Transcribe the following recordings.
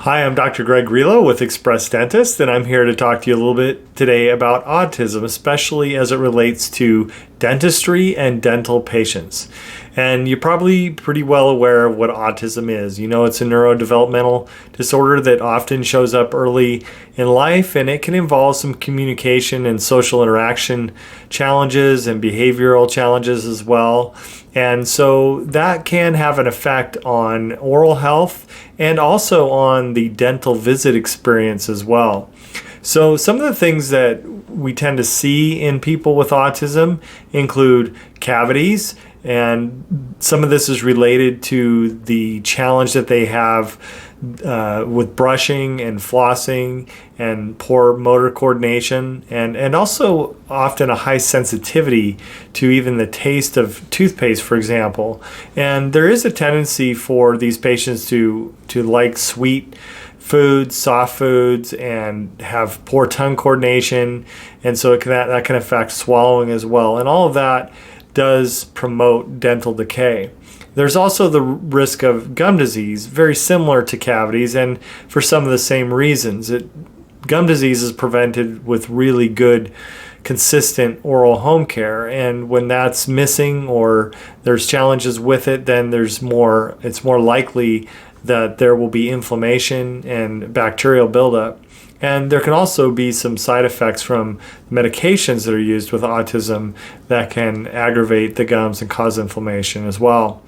Hi, I'm Dr. Greg Relo with Express Dentist, and I'm here to talk to you a little bit today about autism, especially as it relates to dentistry and dental patients. And you're probably pretty well aware of what autism is. You know, it's a neurodevelopmental disorder that often shows up early in life, and it can involve some communication and social interaction challenges and behavioral challenges as well. And so that can have an effect on oral health and also on the dental visit experience as well. So some of the things that we tend to see in people with autism include cavities, and some of this is related to the challenge that they have with brushing and flossing and poor motor coordination, and also often a high sensitivity to even the taste of toothpaste, for example. And there is a tendency for these patients to like sweet foods, soft foods, and have poor tongue coordination, and so that can affect swallowing as well. And all of that does promote dental decay. There's also the risk of gum disease, very similar to cavities, and for some of the same reasons. Gum disease is prevented with really good, consistent oral home care, and when that's missing or there's challenges with it, then it's more likely that there will be inflammation and bacterial buildup. And there can also be some side effects from medications that are used with autism that can aggravate the gums and cause inflammation as well.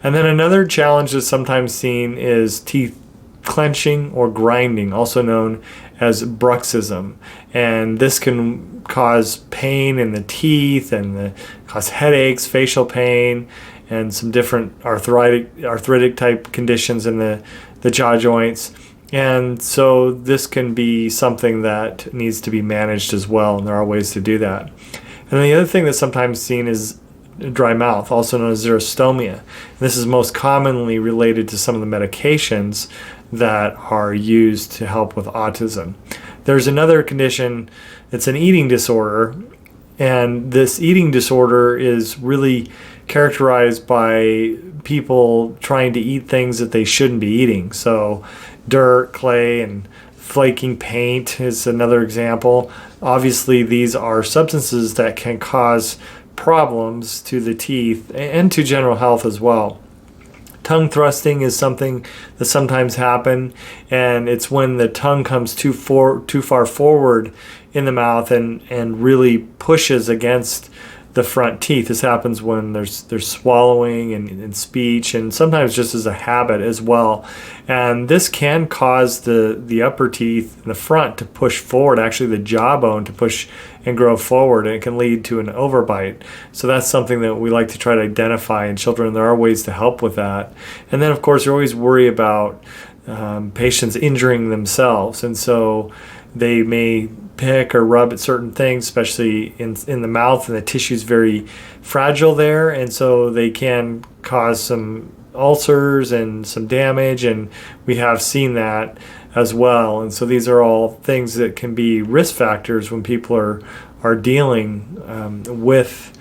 And then another challenge that's sometimes seen is teeth clenching or grinding, also known as bruxism. And this can cause pain in the teeth and cause headaches, facial pain, and some different arthritic type conditions in the jaw joints. And so this can be something that needs to be managed as well, and there are ways to do that. And the other thing that's sometimes seen is dry mouth, also known as xerostomia. And this is most commonly related to some of the medications that are used to help with autism. There's another condition, it's an eating disorder, and this eating disorder is really characterized by people trying to eat things that they shouldn't be eating. So dirt, clay, and flaking paint is another example. Obviously, these are substances that can cause problems to the teeth and to general health as well. Tongue thrusting is something that sometimes happens, and it's when the tongue comes too far forward in the mouth and really pushes against the front teeth. This happens when there's swallowing and speech, and sometimes just as a habit as well. And this can cause the upper teeth in the front to push forward, actually the jawbone to push and grow forward, and it can lead to an overbite. So that's something that we like to try to identify in children. There are ways to help with that. And then, of course, you always worry about patients injuring themselves, and so they may pick or rub at certain things, especially in the mouth, and the tissue is very fragile there, and so they can cause some ulcers and some damage, and we have seen that as well. And so these are all things that can be risk factors when people are dealing with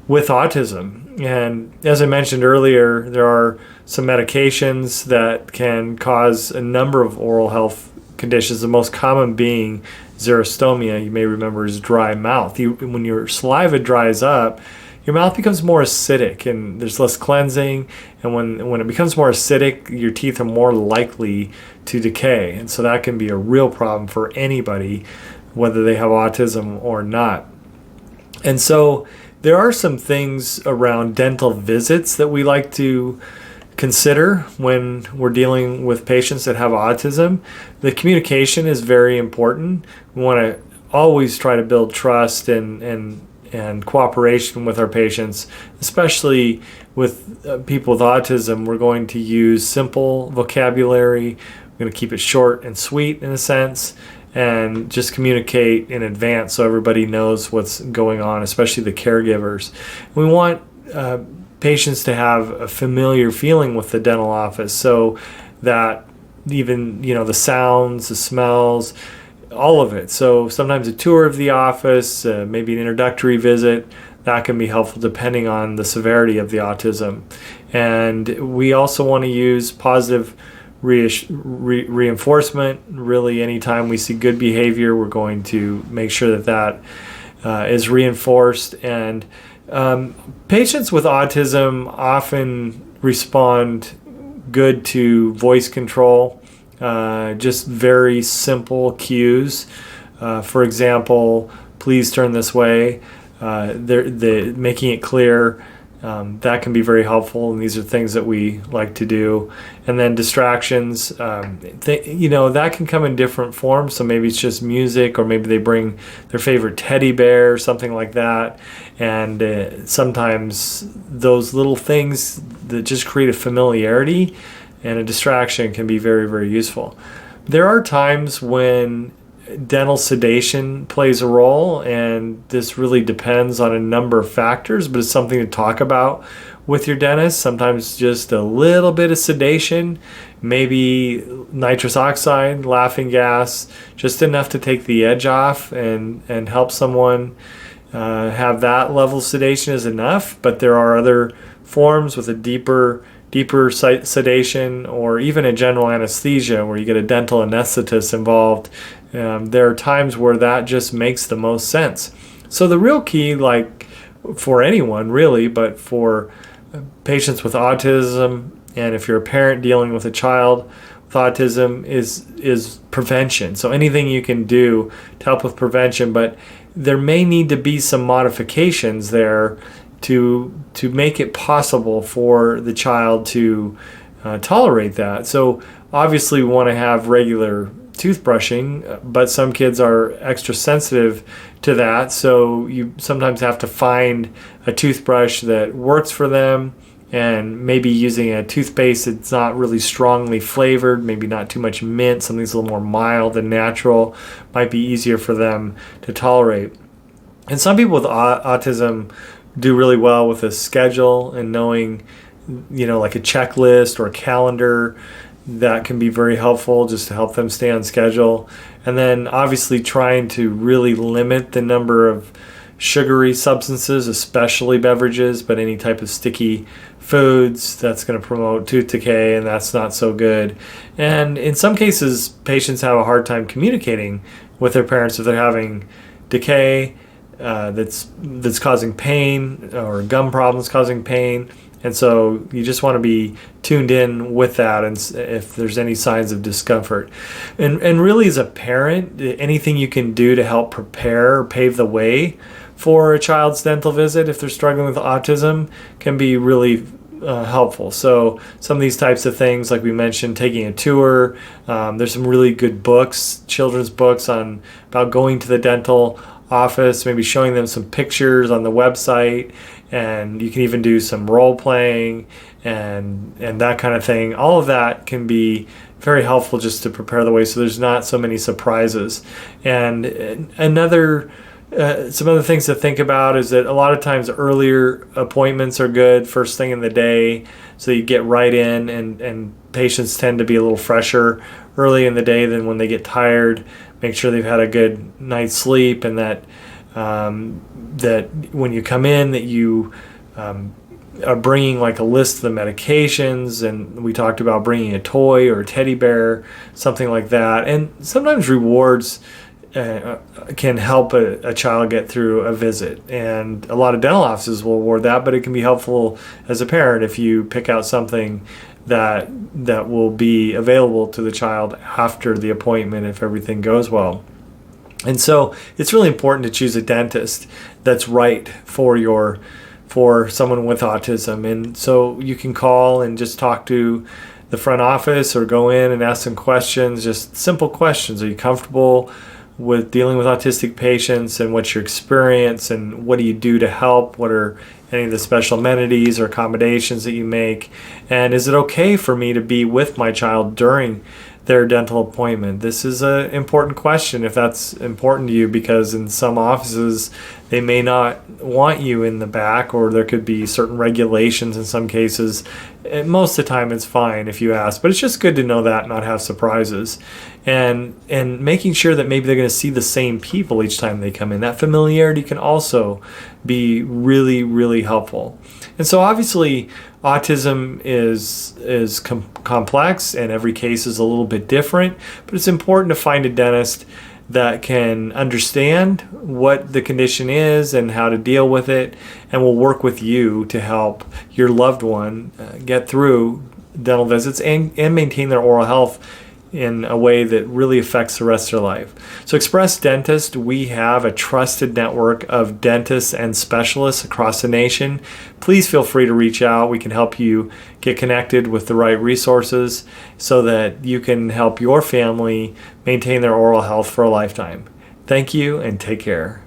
autism. And as I mentioned earlier, there are some medications that can cause a number of oral health conditions, the most common being xerostomia. You may remember is dry mouth. When your saliva dries up, your mouth becomes more acidic and there's less cleansing, and when it becomes more acidic, your teeth are more likely to decay, and so that can be a real problem for anybody, whether they have autism or not. And so there are some things around dental visits that we like to consider when we're dealing with patients that have autism. The communication is very important. We want to always try to build trust and cooperation with our patients, especially with people with autism. We're going to use simple vocabulary. We're going to keep it short and sweet in a sense, and just communicate in advance so everybody knows what's going on, especially the caregivers. We want patients to have a familiar feeling with the dental office, so that even the sounds, the smells, all of it. So sometimes a tour of the office, maybe an introductory visit, that can be helpful depending on the severity of the autism. And we also want to use positive reinforcement. Really, anytime we see good behavior, we're going to make sure that is reinforced. And patients with autism often respond good to voice control, just very simple cues. For example, please turn this way. Making it clear, that can be very helpful, and these are things that we like to do. And then distractions, that can come in different forms. So maybe it's just music, or maybe they bring their favorite teddy bear or something like that. And sometimes those little things that just create a familiarity and a distraction can be very, very useful. There are times when dental sedation plays a role, and this really depends on a number of factors, but it's something to talk about with your dentist. Sometimes just a little bit of sedation, maybe nitrous oxide, laughing gas, just enough to take the edge off and help someone have that level of sedation is enough. But there are other forms with a deeper sedation, or even a general anesthesia where you get a dental anesthetist involved. There are times where that just makes the most sense. So the real key, like for anyone really, but for patients with autism, and if you're a parent dealing with a child with autism, is prevention. So anything you can do to help with prevention, but there may need to be some modifications there to make it possible for the child to tolerate that. So obviously we want to have regular toothbrushing, but some kids are extra sensitive to that, so you sometimes have to find a toothbrush that works for them, and maybe using a toothpaste that's not really strongly flavored, maybe not too much mint, something that's a little more mild and natural, might be easier for them to tolerate. And some people with autism do really well with a schedule and knowing, like a checklist or a calendar. That can be very helpful just to help them stay on schedule. And then obviously trying to really limit the number of sugary substances, especially beverages, but any type of sticky foods, that's going to promote tooth decay, and that's not so good. And in some cases, patients have a hard time communicating with their parents if they're having decay that's causing pain, or gum problems causing pain. And so you just want to be tuned in with that, and if there's any signs of discomfort. And really, as a parent, anything you can do to help prepare or pave the way for a child's dental visit if they're struggling with autism can be really helpful. So some of these types of things, like we mentioned, taking a tour. There's some really good books, children's books about going to the dental office, maybe showing them some pictures on the website, and you can even do some role playing and that kind of thing. All of that can be very helpful just to prepare the way so there's not so many surprises. And some other things to think about is that a lot of times earlier appointments are good first thing in the day, so you get right in, and patients tend to be a little fresher early in the day than when they get tired. Make sure they've had a good night's sleep, and that when you come in, that you are bringing like a list of the medications, and we talked about bringing a toy or a teddy bear, something like that. And sometimes rewards can help a child get through a visit, and a lot of dental offices will award that, but it can be helpful as a parent if you pick out something that will be available to the child after the appointment if everything goes well. And so it's really important to choose a dentist that's right for someone with autism. And so you can call and just talk to the front office, or go in and ask some questions, just simple questions. Are you comfortable with dealing with autistic patients, and what's your experience, and what do you do to help? What are any of the special amenities or accommodations that you make? And is it okay for me to be with my child during their dental appointment? This is an important question if that's important to you, because in some offices they may not want you in the back, or there could be certain regulations in some cases. And most of the time it's fine if you ask, but it's just good to know that, not have surprises. And making sure that maybe they're going to see the same people each time they come in. That familiarity can also be really, really helpful. And so obviously Autism is complex, and every case is a little bit different, but it's important to find a dentist that can understand what the condition is and how to deal with it, and will work with you to help your loved one get through dental visits and maintain their oral health in a way that really affects the rest of their life. So Express Dentist, we have a trusted network of dentists and specialists across the nation. Please feel free to reach out. We can help you get connected with the right resources so that you can help your family maintain their oral health for a lifetime. Thank you and take care.